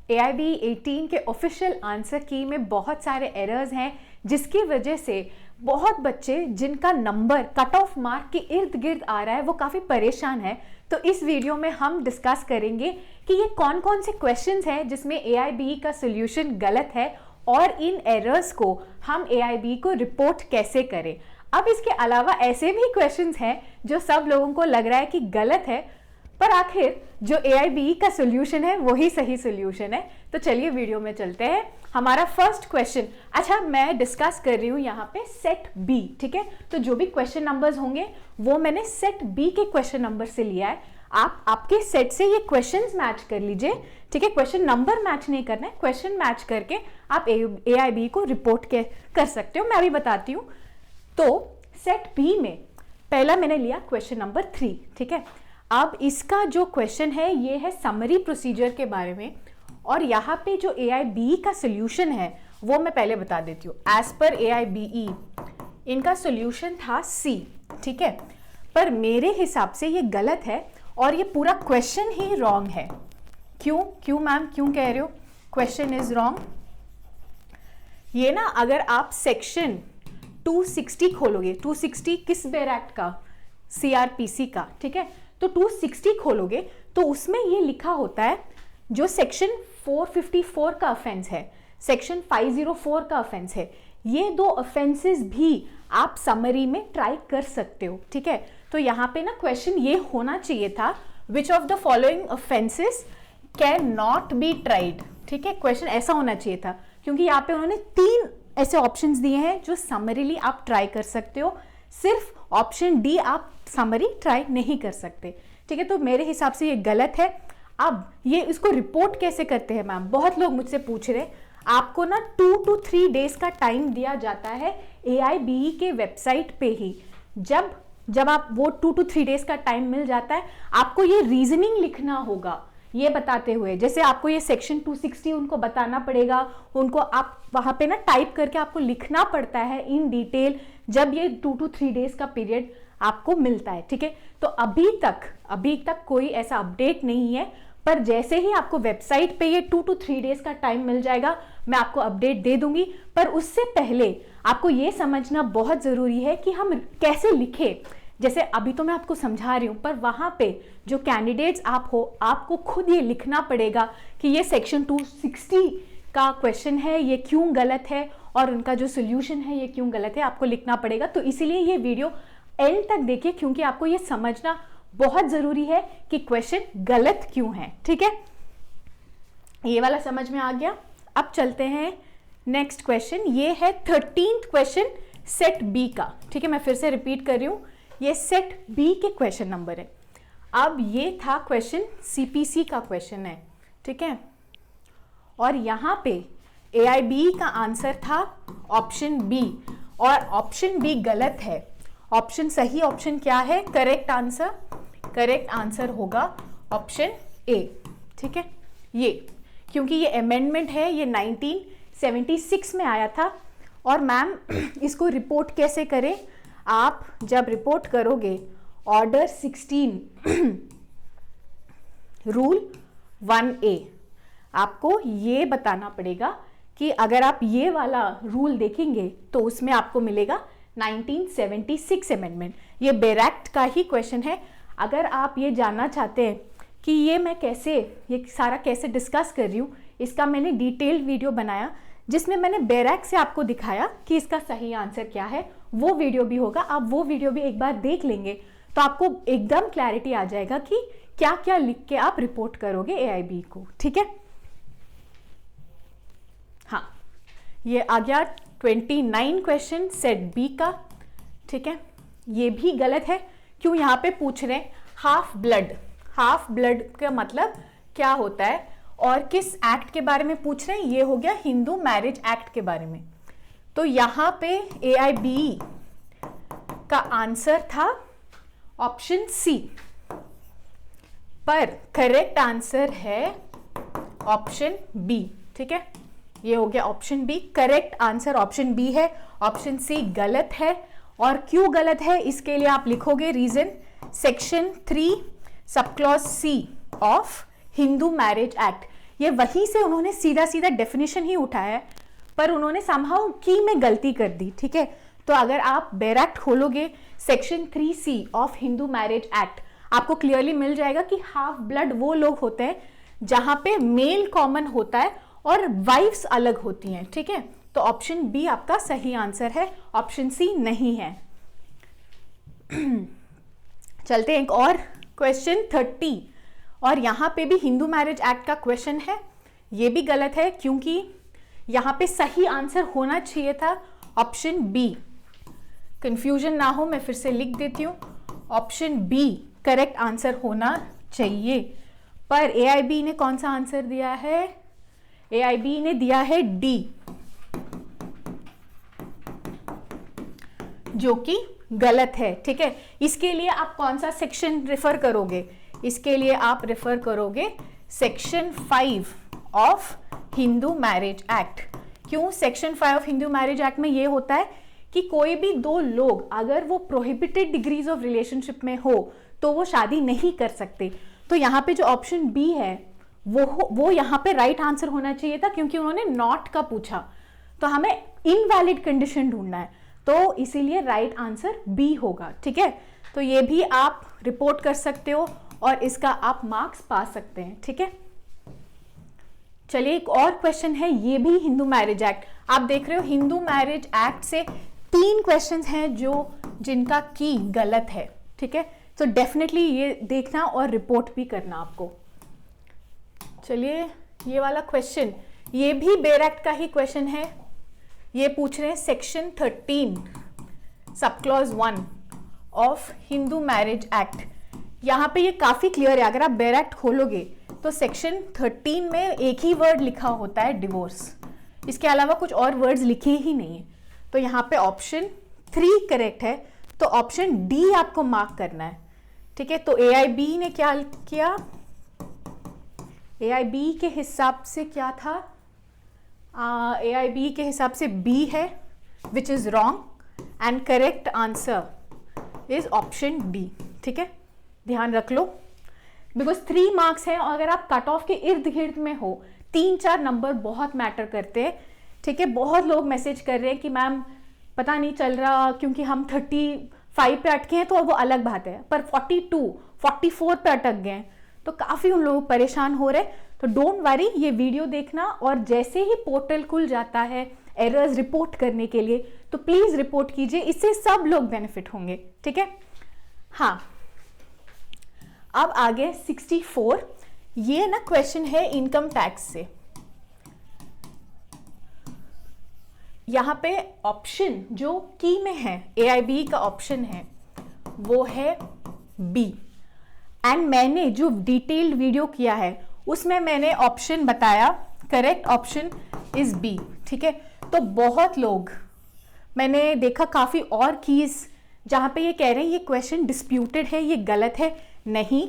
AIB 18 के official answer की में बहुत सारे एरर्स हैं, जिसकी वजह से बहुत बच्चे जिनका नंबर कट ऑफ मार्क के इर्द गिर्द आ रहा है वो काफ़ी परेशान है। तो इस वीडियो में हम डिस्कस करेंगे कि ये कौन कौन से क्वेश्चंस हैं जिसमें AIB का सोल्यूशन गलत है और इन एरर्स को हम AIB को रिपोर्ट कैसे करें। अब इसके अलावा ऐसे भी क्वेश्चंस हैं जो सब लोगों को लग रहा है कि गलत है, पर आखिर जो AIB का सोल्यूशन है वही सही सोल्यूशन है। तो चलिए वीडियो में चलते हैं। हमारा फर्स्ट क्वेश्चन, अच्छा मैं डिस्कस कर रही हूँ यहाँ पे सेट B, ठीक है। तो जो भी क्वेश्चन नंबर्स होंगे वो मैंने सेट B के क्वेश्चन नंबर से लिया है। आप आपके सेट से ये क्वेश्चंस मैच कर लीजिए, ठीक है। क्वेश्चन नंबर मैच नहीं करना है, क्वेश्चन मैच करके आप AIB को रिपोर्ट कर सकते हो। मैं अभी बताती हूँ। तो सेट B में पहला मैंने लिया क्वेश्चन नंबर 3, ठीक है। अब इसका जो क्वेश्चन है ये है समरी प्रोसीजर के बारे में, और यहाँ पे जो AIB का सोल्यूशन है वो मैं पहले बता देती हूँ। एज पर AIBE इनका सोल्यूशन था C, ठीक है। पर मेरे हिसाब से ये गलत है और ये पूरा क्वेश्चन ही रॉन्ग है। क्यों मैम, क्यों कह रहे हो क्वेश्चन इज रॉन्ग? ये ना अगर आप सेक्शन 260 खोलोगे, 260 किस बेर एक्ट का? CRPC का, ठीक है। तो 260 खोलोगे तो उसमें ये लिखा होता है जो सेक्शन 454 का ऑफेंस है, सेक्शन 504 का ऑफेंस है, ये दो ऑफेंसेस भी आप समरी में ट्राई कर सकते हो, ठीक है। तो यहाँ पे ना क्वेश्चन ये होना चाहिए था, which of the following offences can not be tried, ठीक है। क्वेश्चन ऐसा होना चाहिए था, क्योंकि यहाँ पे उन्होंने 3 ऐसे ऑप्शंस दिए हैं जो समरीली आप ट्राई कर सकते हो। सिर्फ ऑप्शन डी आप समरी ट्राई नहीं कर सकते, ठीक है। तो मेरे हिसाब से ये गलत है। अब ये इसको रिपोर्ट कैसे करते हैं मैम, बहुत लोग मुझसे पूछ रहे हैं। आपको ना 2 to 3 डेज का टाइम दिया जाता है AIBE के वेबसाइट पे ही। जब आप वो 2 to 3 डेज का टाइम मिल जाता है, आपको ये रीजनिंग लिखना होगा ये बताते हुए। जैसे आपको ये सेक्शन 260 उनको बताना पड़ेगा, उनको आप वहाँ पे ना टाइप करके आपको लिखना पड़ता है इन डिटेल, जब ये 2 to 3 डेज का पीरियड आपको मिलता है, ठीक है। तो अभी तक कोई ऐसा अपडेट नहीं है, पर जैसे ही आपको वेबसाइट पे ये 2 to 3 डेज का टाइम मिल जाएगा मैं आपको अपडेट दे दूंगी। पर उससे पहले आपको ये समझना बहुत जरूरी है कि हम कैसे लिखें। जैसे अभी तो मैं आपको समझा रही हूँ, पर वहाँ पे जो कैंडिडेट्स आप हो, आपको खुद ये लिखना पड़ेगा कि ये सेक्शन 260 का क्वेश्चन है, ये क्यों गलत है, और उनका जो सोल्यूशन है ये क्यों गलत है, आपको लिखना पड़ेगा। तो इसीलिए ये वीडियो एंड तक देखिए, क्योंकि आपको ये समझना बहुत जरूरी है कि क्वेश्चन गलत क्यों है, ठीक है। ये वाला समझ में आ गया। अब चलते हैं नेक्स्ट क्वेश्चन। ये है 13th क्वेश्चन सेट B का, ठीक है। मैं फिर से रिपीट कर रही हूँ, ये सेट B के क्वेश्चन नंबर है। अब ये था क्वेश्चन CPC का क्वेश्चन है, ठीक है। और यहाँ पे AIBE का आंसर था ऑप्शन B, और ऑप्शन B गलत है। सही ऑप्शन क्या है? करेक्ट आंसर होगा ऑप्शन A, ठीक है। ये क्योंकि ये अमेंडमेंट है, ये 1976 में आया था। और मैम इसको रिपोर्ट कैसे करें? आप जब रिपोर्ट करोगे ऑर्डर 16 रूल 1A, आपको ये बताना पड़ेगा कि अगर आप ये वाला रूल देखेंगे तो उसमें आपको मिलेगा 1976 अमेंडमेंट। ये बैरक्ट का ही क्वेश्चन है। अगर आप ये जानना चाहते हैं कि ये सारा कैसे डिस्कस कर रही हूँ, इसका मैंने डिटेल्ड वीडियो बनाया जिसमें मैंने बैरक्ट से आपको दिखाया कि इसका सही आंसर क्या है। वो वीडियो भी होगा, आप वो वीडियो भी एक बार देख लेंगे तो आपको एकदम क्लैरिटी आ जाएगा कि क्या क्या लिख के आप रिपोर्ट करोगे AIB को, ठीक है। हाँ, ये आ गया 29 क्वेश्चन सेट B का, ठीक है। ये भी गलत है। क्यों? यहाँ पे पूछ रहे हैं हाफ ब्लड का मतलब क्या होता है और किस एक्ट के बारे में पूछ रहे हैं? ये हो गया हिंदू मैरिज एक्ट के बारे में। तो यहाँ पे AIBE का आंसर था ऑप्शन C, पर करेक्ट आंसर है ऑप्शन B, ठीक है। ये हो गया option B, correct answer option B है, ऑप्शन C गलत है। और क्यों गलत है इसके लिए आप लिखोगे रीजन, सेक्शन 3 सब clause C of Hindu marriage act. ये वहीं से उन्होंने सीधा सीधा डेफिनेशन ही उठाया है, पर उन्होंने समहाउ की में गलती कर दी, ठीक है। तो अगर आप बेर एक्ट खोलोगे, section 3C of Hindu marriage act, आपको क्लियरली मिल जाएगा कि हाफ ब्लड वो लोग होते हैं जहां पे मेल कॉमन होता है और वाइफ्स अलग होती हैं, ठीक है। तो ऑप्शन बी आपका सही आंसर है, ऑप्शन सी नहीं है। चलते हैं एक और क्वेश्चन 30, और यहां पे भी हिंदू मैरिज एक्ट का क्वेश्चन है। ये भी गलत है क्योंकि यहां पे सही आंसर होना चाहिए था ऑप्शन बी। कंफ्यूजन ना हो मैं फिर से लिख देती हूँ, ऑप्शन बी करेक्ट आंसर होना चाहिए, पर AIB ने कौन सा आंसर दिया है? AIB ने दिया है डी, जो कि गलत है, ठीक है। इसके लिए आप कौन सा सेक्शन रेफर करोगे? इसके लिए आप रेफर करोगे section 5 of Hindu marriage act. क्यों section 5 of Hindu marriage act में ये होता है कि कोई भी दो लोग अगर वो प्रोहिबिटेड डिग्रीज ऑफ रिलेशनशिप में हो तो वो शादी नहीं कर सकते। तो यहाँ पे जो ऑप्शन बी है वो यहाँ पे राइट आंसर होना चाहिए था, क्योंकि उन्होंने नॉट का पूछा, तो हमें इनवैलिड कंडीशन ढूंढना है, तो इसीलिए राइट आंसर बी होगा, ठीक है। तो ये भी आप रिपोर्ट कर सकते हो और इसका आप मार्क्स पा सकते हैं, ठीक है। चलिए एक और क्वेश्चन है, ये भी हिंदू मैरिज एक्ट। आप देख रहे हो हिंदू मैरिज एक्ट से 3 क्वेश्चंस हैं जिनका की गलत है, ठीक है। तो डेफिनेटली ये देखना और रिपोर्ट भी करना आपको। चलिए ये वाला क्वेश्चन, ये भी बेर एक्ट का ही क्वेश्चन है। ये पूछ रहे हैं section 13 sub clause 1 of Hindu marriage act. यहाँ पे ये काफी क्लियर है, अगर आप बेर एक्ट खोलोगे तो सेक्शन 13 में एक ही वर्ड लिखा होता है डिवोर्स, इसके अलावा कुछ और वर्ड्स लिखे ही नहीं है। तो यहाँ पे ऑप्शन 3 करेक्ट है, तो ऑप्शन डी आपको मार्क करना है, ठीक है। तो AIB ने क्या किया? AIB के हिसाब से क्या था? AIB के हिसाब से बी है, which is wrong, and correct answer is option D, ठीक है। ध्यान रख लो, बिकॉज 3 मार्क्स हैं और अगर आप कट ऑफ के इर्द गिर्द में हो, 3-4 नंबर बहुत मैटर करते हैं, ठीक है। बहुत लोग मैसेज कर रहे हैं कि मैम पता नहीं चल रहा क्योंकि हम 35 पे अटके हैं, तो वो अलग बात है, पर 42, 44 पे अटक गए हैं, तो काफी उन लोग परेशान हो रहे। तो डोंट वरी, ये वीडियो देखना और जैसे ही पोर्टल खुल जाता है एरर्स रिपोर्ट करने के लिए, तो प्लीज रिपोर्ट कीजिए, इससे सब लोग बेनिफिट होंगे, ठीक है। हाँ, अब आगे 64, ये ना क्वेश्चन है इनकम टैक्स से। यहां पे ऑप्शन जो की में है, AIB का ऑप्शन है, वो है बी, एंड मैंने जो डिटेल्ड वीडियो किया है उसमें मैंने ऑप्शन बताया, करेक्ट ऑप्शन इज बी, ठीक है। तो बहुत लोग मैंने देखा काफी और कीज जहां पे ये कह रहे हैं ये क्वेश्चन डिस्प्यूटेड है, ये गलत है। नहीं,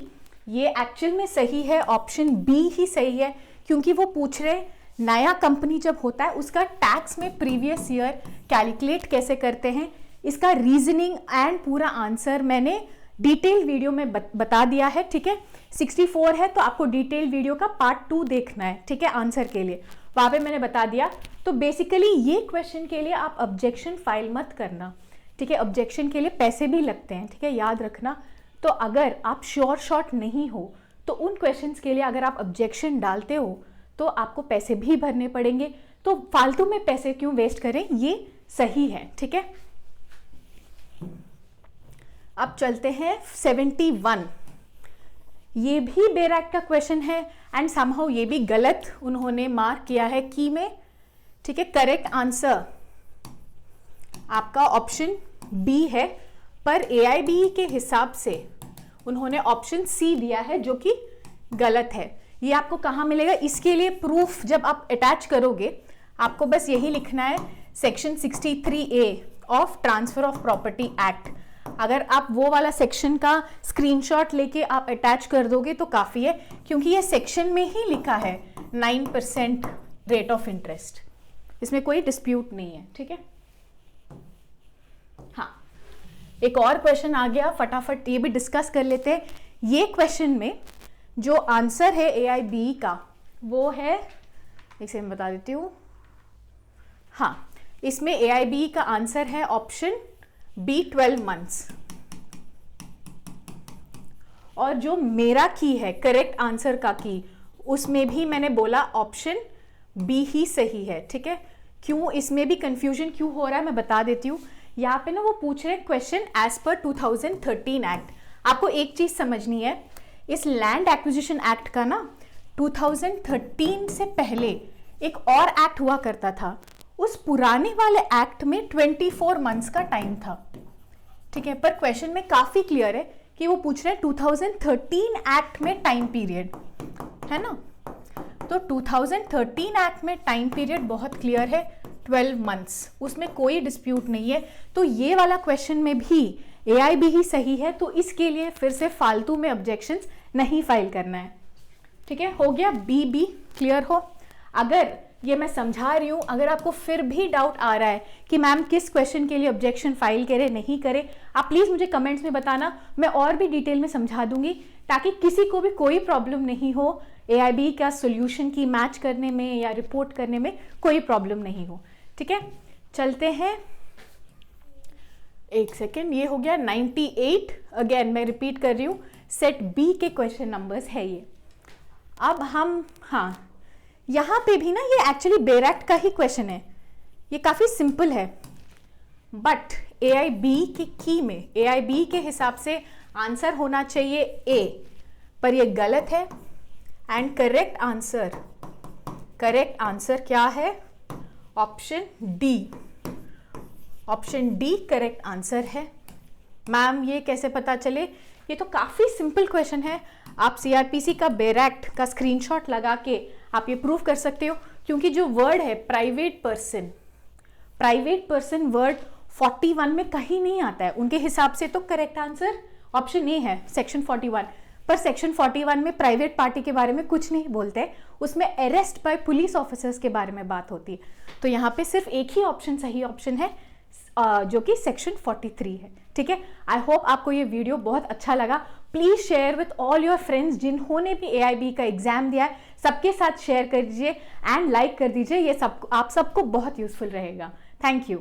ये एक्चुअल में सही है, ऑप्शन बी ही सही है, क्योंकि वो पूछ रहे नया कंपनी जब होता है उसका टैक्स में प्रीवियस ईयर कैलकुलेट कैसे करते हैं, इसका रीजनिंग एंड पूरा आंसर मैंने डिटेल वीडियो में बता दिया है, ठीक है। 64 है तो आपको डिटेल वीडियो का पार्ट 2 देखना है, ठीक है, आंसर के लिए, वहां पे मैंने बता दिया। तो बेसिकली ये क्वेश्चन के लिए आप ऑब्जेक्शन फाइल मत करना, ठीक है, ऑब्जेक्शन के लिए पैसे भी लगते हैं, ठीक है, याद रखना। तो अगर आप श्योर शॉट नहीं हो तो उन क्वेश्चंस के लिए अगर आप ऑब्जेक्शन डालते हो तो आपको पैसे भी भरने पड़ेंगे, तो फालतू में पैसे क्यों वेस्ट करें, ये सही है, ठीक है। अब चलते हैं 71, ये भी बेर एक्ट का क्वेश्चन है एंड समहाउ ये भी गलत उन्होंने मार्क किया है की में, ठीक है। करेक्ट आंसर आपका ऑप्शन बी है, पर AIB के हिसाब से उन्होंने ऑप्शन सी दिया है, जो कि गलत है। ये आपको कहाँ मिलेगा? इसके लिए प्रूफ जब आप अटैच करोगे आपको बस यही लिखना है, section 63A of transfer of property act. अगर आप वो वाला सेक्शन का स्क्रीनशॉट लेके आप अटैच कर दोगे तो काफी है, क्योंकि ये सेक्शन में ही लिखा है 9% रेट ऑफ इंटरेस्ट, इसमें कोई डिस्प्यूट नहीं है, ठीक है। हाँ, एक और क्वेश्चन आ गया, फटाफट ये भी डिस्कस कर लेते हैं। ये क्वेश्चन में जो आंसर है AIB का वो है, एक से मैं बता देती हूँ, हाँ, इसमें AIBE का आंसर है ऑप्शन बी 12 मंथ्स। और जो मेरा की है करेक्ट आंसर का की, उसमें भी मैंने बोला ऑप्शन बी ही सही है। ठीक है, क्यों इसमें भी कंफ्यूजन क्यों हो रहा है मैं बता देती हूँ। यहाँ पे ना वो पूछ रहे हैं क्वेश्चन एज पर 2013 एक्ट। आपको एक चीज समझनी है, इस लैंड एक्विजिशन एक्ट का ना 2013 से पहले एक और एक्ट हुआ करता था। उस पुराने वाले एक्ट में 24 मंथ्स का टाइम था। ठीक है, पर क्वेश्चन में काफी क्लियर है कि वो पूछ रहे हैं 2013 एक्ट में टाइम पीरियड है ना। तो 2013 एक्ट में टाइम पीरियड बहुत क्लियर है 12 मंथ्स, उसमें कोई डिस्प्यूट नहीं है। तो ये वाला क्वेश्चन में भी AIB ही सही है, तो इसके लिए फिर से फालतू में ऑब्जेक्शंस नहीं फाइल करना है। ठीक है, हो गया BB क्लियर हो। अगर ये मैं समझा रही हूँ, अगर आपको फिर भी डाउट आ रहा है कि मैम किस क्वेश्चन के लिए ऑब्जेक्शन फाइल करें नहीं करें, आप प्लीज़ मुझे कमेंट्स में बताना, मैं और भी डिटेल में समझा दूंगी ताकि किसी को भी कोई प्रॉब्लम नहीं हो, AIB का सॉल्यूशन की मैच करने में या रिपोर्ट करने में कोई प्रॉब्लम नहीं हो। ठीक है, चलते हैं, एक सेकेंड, ये हो गया 98। अगेन मैं रिपीट कर रही हूँ, सेट B के क्वेश्चन नंबर्स है ये। अब हम, हाँ, यहाँ पे भी ना ये एक्चुअली बेयर एक्ट का ही क्वेश्चन है, ये काफ़ी सिंपल है, बट AIB की की में AIB के हिसाब से आंसर होना चाहिए A, पर ये गलत है। एंड करेक्ट आंसर क्या है? Option D। Option D correct answer है। मैम ये कैसे पता चले? ये तो काफ़ी सिंपल क्वेश्चन है, आप CRPC का बेयर एक्ट का स्क्रीनशॉट लगा के आप ये प्रूव कर सकते हो, क्योंकि जो वर्ड है प्राइवेट पर्सन वर्ड 41 में कहीं नहीं आता है उनके हिसाब से। तो करेक्ट आंसर ऑप्शन ए है, सेक्शन 41। पर सेक्शन 41 में प्राइवेट पार्टी के बारे में कुछ नहीं बोलते, उसमें अरेस्ट बाय पुलिस ऑफिसर्स के बारे में बात होती है। तो यहाँ पे सिर्फ एक ही ऑप्शन सही ऑप्शन है, जो कि सेक्शन 43 है। ठीक है, आई होप आपको ये वीडियो बहुत अच्छा लगा। Please share with all your friends जिन्होंने भी AIB का एग्जाम दिया है, सबके साथ शेयर कर दीजिए एंड लाइक कर दीजिए, ये सब आप सबको बहुत यूजफुल रहेगा। Thank you.